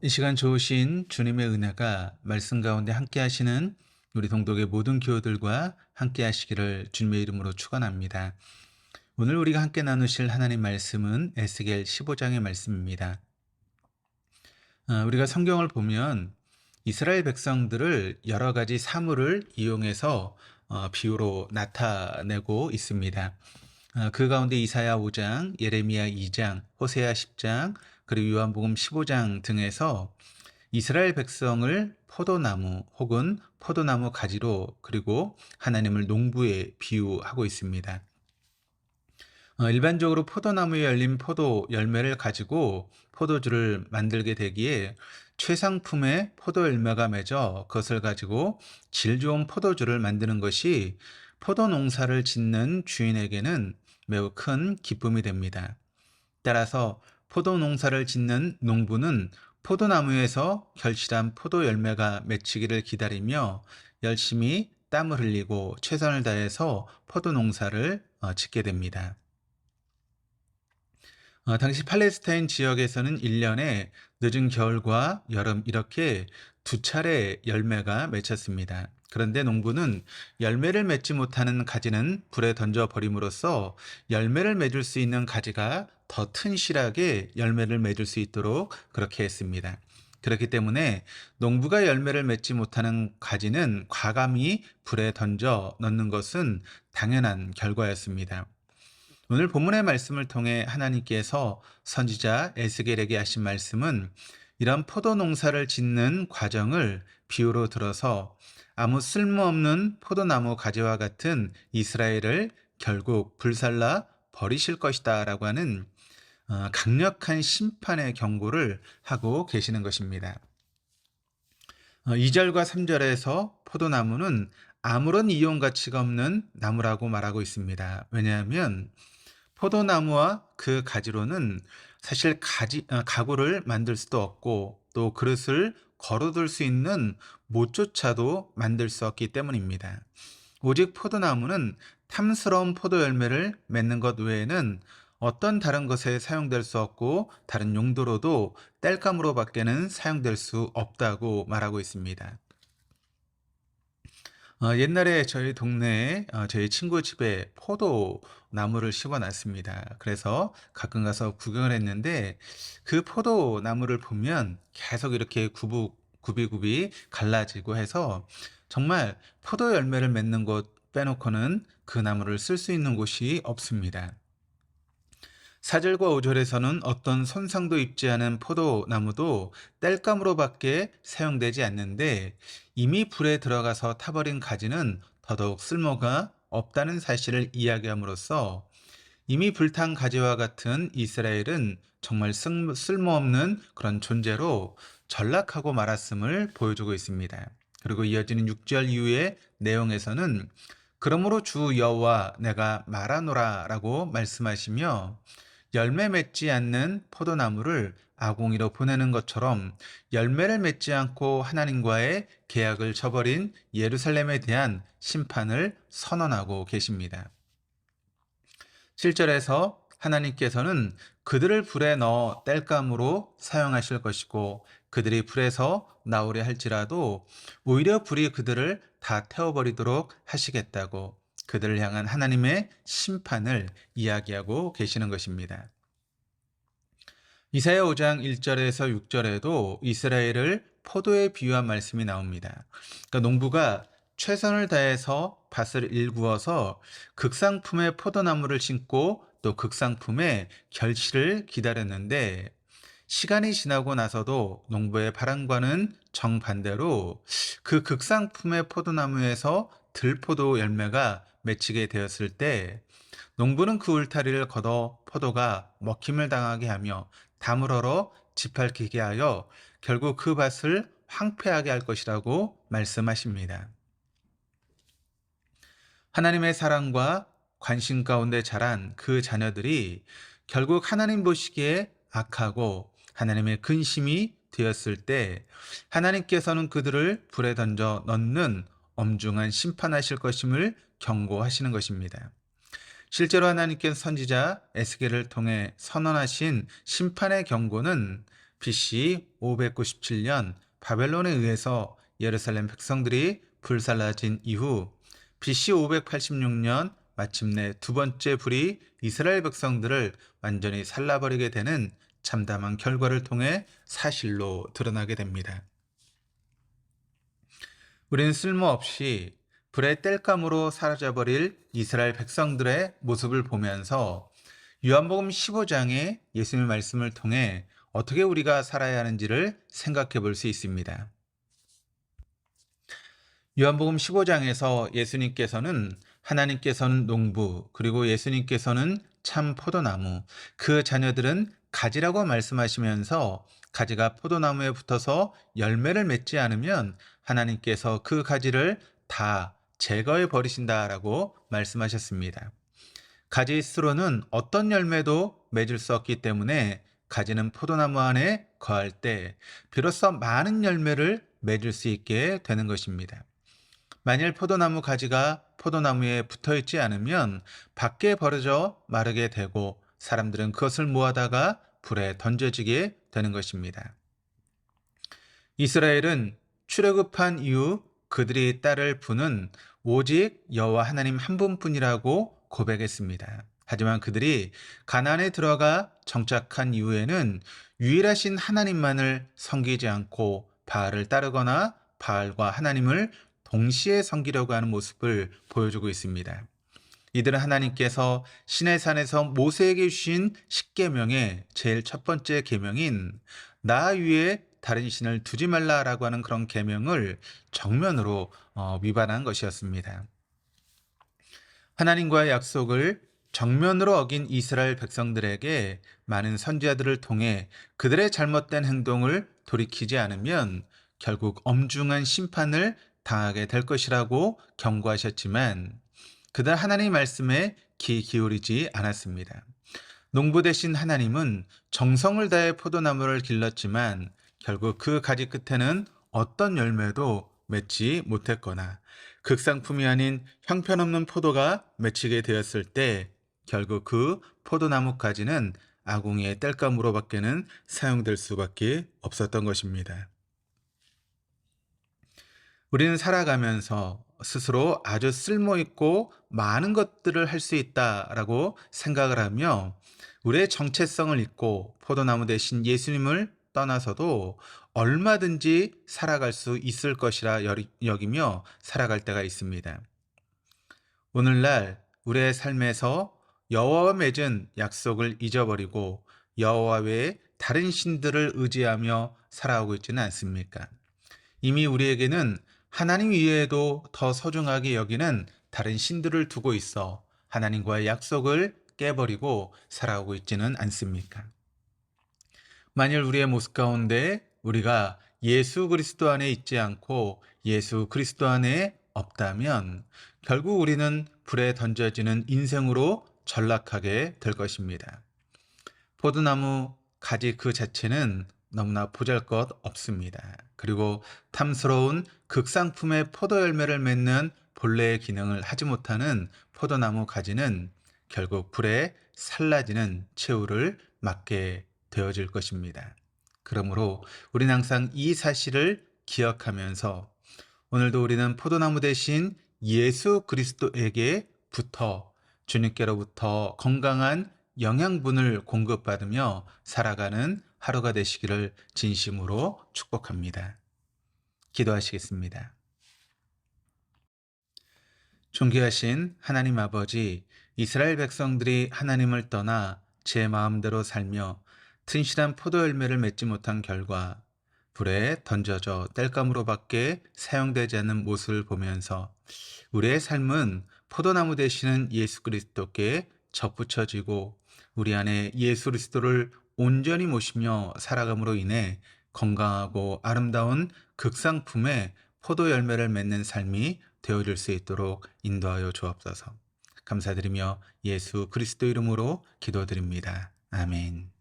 이 시간 좋으신 주님의 은혜가 말씀 가운데 함께 하시는 우리 동독의 모든 교우들과 함께 하시기를 주님의 이름으로 축원합니다. 오늘 우리가 함께 나누실 하나님 말씀은 에스겔 15장의 말씀입니다. 우리가 성경을 보면 이스라엘 백성들을 여러 가지 사물을 이용해서 비유로 나타내고 있습니다. 그 가운데 이사야 5장, 예레미야 2장, 호세아 10장, 그리고 요한복음 15장 등에서 이스라엘 백성을 포도나무 혹은 포도나무 가지로 그리고 하나님을 농부에 비유하고 있습니다. 일반적으로 포도나무에 열린 포도 열매를 가지고 포도주를 만들게 되기에 최상품의 포도 열매가 맺어 그것을 가지고 질 좋은 포도주를 만드는 것이 포도 농사를 짓는 주인에게는 매우 큰 기쁨이 됩니다. 따라서 포도 농사를 짓는 농부는 포도나무에서 결실한 포도 열매가 맺히기를 기다리며 열심히 땀을 흘리고 최선을 다해서 포도 농사를 짓게 됩니다. 당시 팔레스타인 지역에서는 1년에 늦은 겨울과 여름 이렇게 두 차례 열매가 맺혔습니다. 그런데 농부는 열매를 맺지 못하는 가지는 불에 던져 버림으로써 열매를 맺을 수 있는 가지가 더 튼실하게 열매를 맺을 수 있도록 그렇게 했습니다. 그렇기 때문에 농부가 열매를 맺지 못하는 가지는 과감히 불에 던져 넣는 것은 당연한 결과였습니다. 오늘 본문의 말씀을 통해 하나님께서 선지자 에스겔에게 하신 말씀은 이런 포도 농사를 짓는 과정을 비유로 들어서 아무 쓸모없는 포도나무 가지와 같은 이스라엘을 결국 불살라 버리실 것이다 라고 하는 강력한 심판의 경고를 하고 계시는 것입니다. 2절과 3절에서 포도나무는 아무런 이용 가치가 없는 나무라고 말하고 있습니다. 왜냐하면 포도나무와 그 가지로는 사실 가구를 만들 수도 없고 또 그릇을 걸어둘 수 있는 못조차도 만들 수 없기 때문입니다. 오직 포도나무는 탐스러운 포도 열매를 맺는 것 외에는 어떤 다른 것에 사용될 수 없고 다른 용도로도 땔감으로 밖에는 사용될 수 없다고 말하고 있습니다. 옛날에 저희 동네에 저희 친구 집에 포도나무를 심어놨습니다. 그래서 가끔 가서 구경을 했는데 그 포도나무를 보면 계속 이렇게 굽이 갈라지고 해서 정말 포도 열매를 맺는 곳 빼놓고는 그 나무를 쓸 수 있는 곳이 없습니다. 4절과 5절에서는 어떤 손상도 입지 않은 포도나무도 땔감으로밖에 사용되지 않는데 이미 불에 들어가서 타버린 가지는 더더욱 쓸모가 없다는 사실을 이야기함으로써 이미 불탄 가지와 같은 이스라엘은 정말 쓸모없는 그런 존재로 전락하고 말았음을 보여주고 있습니다. 그리고 이어지는 6절 이후의 내용에서는 그러므로 주 여호와 내가 말하노라 라고 말씀하시며 열매 맺지 않는 포도나무를 아궁이로 보내는 것처럼 열매를 맺지 않고 하나님과의 계약을 저버린 예루살렘에 대한 심판을 선언하고 계십니다. 7절에서 하나님께서는 그들을 불에 넣어 땔감으로 사용하실 것이고 그들이 불에서 나오려 할지라도 오히려 불이 그들을 다 태워버리도록 하시겠다고 그들을 향한 하나님의 심판을 이야기하고 계시는 것입니다. 이사야 5장 1절에서 6절에도 이스라엘을 포도에 비유한 말씀이 나옵니다. 그러니까 농부가 최선을 다해서 밭을 일구어서 극상품의 포도나무를 심고 또 극상품의 결실을 기다렸는데 시간이 지나고 나서도 농부의 바람과는 정반대로 그 극상품의 포도나무에서 들포도 열매가 맺히게 되었을 때 농부는 그 울타리를 걷어 포도가 먹힘을 당하게 하며 담을 얼어 짓밟히게 하여 결국 그 밭을 황폐하게 할 것이라고 말씀하십니다. 하나님의 사랑과 관심 가운데 자란 그 자녀들이 결국 하나님 보시기에 악하고 하나님의 근심이 되었을 때 하나님께서는 그들을 불에 던져 넣는 엄중한 심판하실 것임을 경고하시는 것입니다. 실제로 하나님께서 선지자 에스겔을 통해 선언하신 심판의 경고는 BC 597년 바벨론에 의해서 예루살렘 백성들이 불살라진 이후 BC 586년 마침내 두 번째 불이 이스라엘 백성들을 완전히 살라버리게 되는 참담한 결과를 통해 사실로 드러나게 됩니다. 우리는 쓸모없이 불의 땔감으로 사라져버릴 이스라엘 백성들의 모습을 보면서 요한복음 15장의 예수님의 말씀을 통해 어떻게 우리가 살아야 하는지를 생각해 볼 수 있습니다. 요한복음 15장에서 예수님께서는 하나님께서는 농부, 그리고 예수님께서는 참 포도나무, 그 자녀들은 가지라고 말씀하시면서 가지가 포도나무에 붙어서 열매를 맺지 않으면 하나님께서 그 가지를 다 제거해 버리신다라고 말씀하셨습니다. 가지 스스로는 어떤 열매도 맺을 수 없기 때문에 가지는 포도나무 안에 거할 때 비로소 많은 열매를 맺을 수 있게 되는 것입니다. 만일 포도나무 가지가 포도나무에 붙어 있지 않으면 밖에 버려져 마르게 되고 사람들은 그것을 모아다가 불에 던져지게 되는 것입니다. 이스라엘은 출애굽한 이후 그들이 따를 분은 오직 여호와 하나님 한 분뿐이라고 고백했습니다. 하지만 그들이 가나안에 들어가 정착한 이후에는 유일하신 하나님만을 섬기지 않고 바알을 따르거나 바알과 하나님을 동시에 섬기려고 하는 모습을 보여주고 있습니다. 이들은 하나님께서 시내산에서 모세에게 주신 십계명의 제일 첫 번째 계명인 나 위에 다른 신을 두지 말라라고 하는 그런 계명을 정면으로 위반한 것이었습니다. 하나님과의 약속을 정면으로 어긴 이스라엘 백성들에게 많은 선지자들을 통해 그들의 잘못된 행동을 돌이키지 않으면 결국 엄중한 심판을 당하게 될 것이라고 경고하셨지만 그들 하나님의 말씀에 귀 기울이지 않았습니다. 농부 되신 하나님은 정성을 다해 포도나무를 길렀지만 결국 그 가지 끝에는 어떤 열매도 맺지 못했거나 극상품이 아닌 형편없는 포도가 맺히게 되었을 때 결국 그 포도나무 가지는 아궁이의 땔감으로 밖에는 사용될 수밖에 없었던 것입니다. 우리는 살아가면서 스스로 아주 쓸모있고 많은 것들을 할 수 있다라고 생각을 하며 우리의 정체성을 잊고 포도나무 대신 예수님을 떠나서도 얼마든지 살아갈 수 있을 것이라 여기며 살아갈 때가 있습니다. 오늘날 우리의 삶에서 여호와와 맺은 약속을 잊어버리고 여호와 외에 다른 신들을 의지하며 살아오고 있지는 않습니까? 이미 우리에게는 하나님 이외에도 더 소중하게 여기는 다른 신들을 두고 있어 하나님과의 약속을 깨버리고 살아오고 있지는 않습니까? 만일 우리의 모습 가운데 우리가 예수 그리스도 안에 있지 않고 예수 그리스도 안에 없다면 결국 우리는 불에 던져지는 인생으로 전락하게 될 것입니다. 포도나무 가지 그 자체는 너무나 보잘것 없습니다. 그리고 탐스러운 극상품의 포도 열매를 맺는 본래의 기능을 하지 못하는 포도나무 가지는 결국 불에 살라지는 최후를 맞게 되어질 것입니다. 그러므로 우리는 항상 이 사실을 기억하면서 오늘도 우리는 포도나무 대신 예수 그리스도에게 붙어 주님께로부터 건강한 영양분을 공급받으며 살아가는 하루가 되시기를 진심으로 축복합니다. 기도하시겠습니다. 존귀하신 하나님 아버지, 이스라엘 백성들이 하나님을 떠나 제 마음대로 살며 튼실한 포도 열매를 맺지 못한 결과 불에 던져져 땔감으로밖에 사용되지 않는 모습을 보면서 우리의 삶은 포도나무 되시는 예수 그리스도께 접붙여지고 우리 안에 예수 그리스도를 온전히 모시며 살아감으로 인해 건강하고 아름다운 극상품의 포도 열매를 맺는 삶이 되어질 수 있도록 인도하여 주옵소서. 감사드리며 예수 그리스도 이름으로 기도드립니다. 아멘.